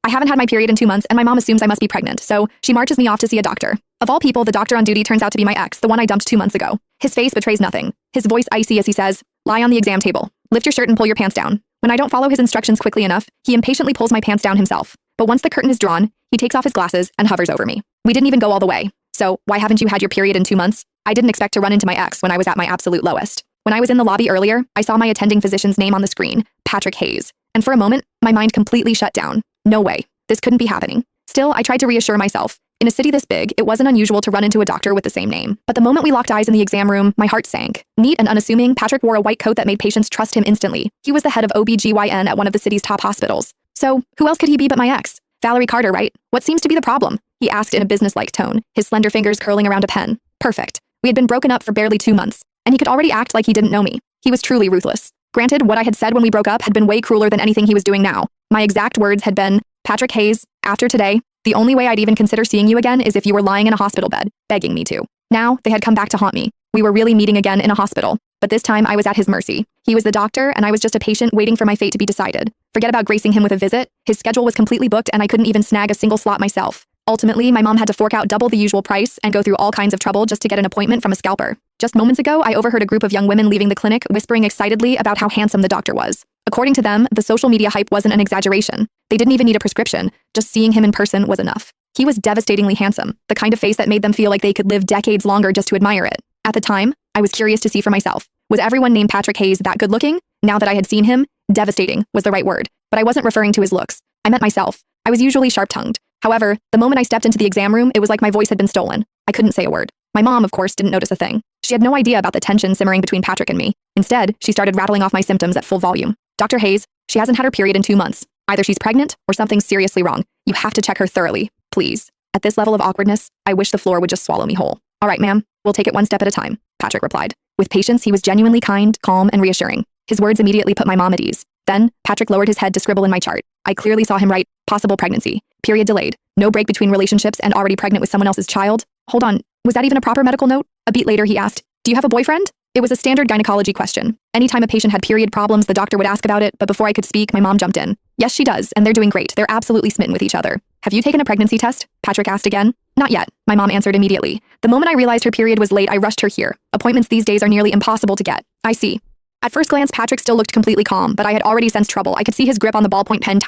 I haven't had my period in 2 months, and my mom assumes I must be pregnant, so she marches me off to see a doctor. Of all people, the doctor on duty turns out to be my ex, the one I dumped 2 months ago. His face betrays nothing. His voice icy as he says, "Lie on the exam table. Lift your shirt and pull your pants down." When I don't follow his instructions quickly enough, he impatiently pulls my pants down himself. But once the curtain is drawn, he takes off his glasses and hovers over me. We didn't even go all the way. So, why haven't you had your period in 2 months? I didn't expect to run into my ex when I was at my absolute lowest. When I was in the lobby earlier, I saw my attending physician's name on the screen, Patrick Hayes. And for a moment, my mind completely shut down. No way. This couldn't be happening. Still, I tried to reassure myself. In a city this big, it wasn't unusual to run into a doctor with the same name. But the moment we locked eyes in the exam room, my heart sank. Neat and unassuming, Patrick wore a white coat that made patients trust him instantly. He was the head of OB/GYN at one of the city's top hospitals. So, who else could he be but my ex? Valerie Carter, right? What seems to be the problem? He asked in a businesslike tone, his slender fingers curling around a pen. Perfect. We had been broken up for barely 2 months, and he could already act like he didn't know me. He was truly ruthless. Granted, what I had said when we broke up had been way crueler than anything he was doing now. My exact words had been, "Patrick Hayes, after today, the only way I'd even consider seeing you again is if you were lying in a hospital bed, begging me to." Now, they had come back to haunt me. We were really meeting again in a hospital, but this time I was at his mercy. He was the doctor, and I was just a patient waiting for my fate to be decided. Forget about gracing him with a visit. His schedule was completely booked, and I couldn't even snag a single slot myself. Ultimately, my mom had to fork out double the usual price and go through all kinds of trouble just to get an appointment from a scalper. Just moments ago, I overheard a group of young women leaving the clinic whispering excitedly about how handsome the doctor was. According to them, the social media hype wasn't an exaggeration. They didn't even need a prescription. Just seeing him in person was enough. He was devastatingly handsome, the kind of face that made them feel like they could live decades longer just to admire it. At the time, I was curious to see for myself. Was everyone named Patrick Hayes that good looking? Now that I had seen him, devastating was the right word. But I wasn't referring to his looks. I meant myself. I was usually sharp-tongued. However, the moment I stepped into the exam room, it was like my voice had been stolen. I couldn't say a word. My mom, of course, didn't notice a thing. She had no idea about the tension simmering between Patrick and me. Instead, she started rattling off my symptoms at full volume. "Dr. Hayes, she hasn't had her period in 2 months. Either she's pregnant or something's seriously wrong. You have to check her thoroughly, please." At this level of awkwardness, I wish the floor would just swallow me whole. "All right, ma'am, we'll take it one step at a time," Patrick replied. With patience, he was genuinely kind, calm, and reassuring. His words immediately put my mom at ease. Then, Patrick lowered his head to scribble in my chart. I clearly saw him write, "Possible pregnancy. Period delayed. No break between relationships and already pregnant with someone else's child." Hold on, was that even a proper medical note? A beat later, he asked, "Do you have a boyfriend?" It was a standard gynecology question. Anytime a patient had period problems, the doctor would ask about it, but before I could speak, my mom jumped in. "Yes, she does, and they're doing great. They're absolutely smitten with each other." "Have you taken a pregnancy test?" Patrick asked again. "Not yet," my mom answered immediately. "The moment I realized her period was late, I rushed her here. Appointments these days are nearly impossible to get." "I see." At first glance, Patrick still looked completely calm, but I had already sensed trouble. I could see his grip on the ballpoint pen tighten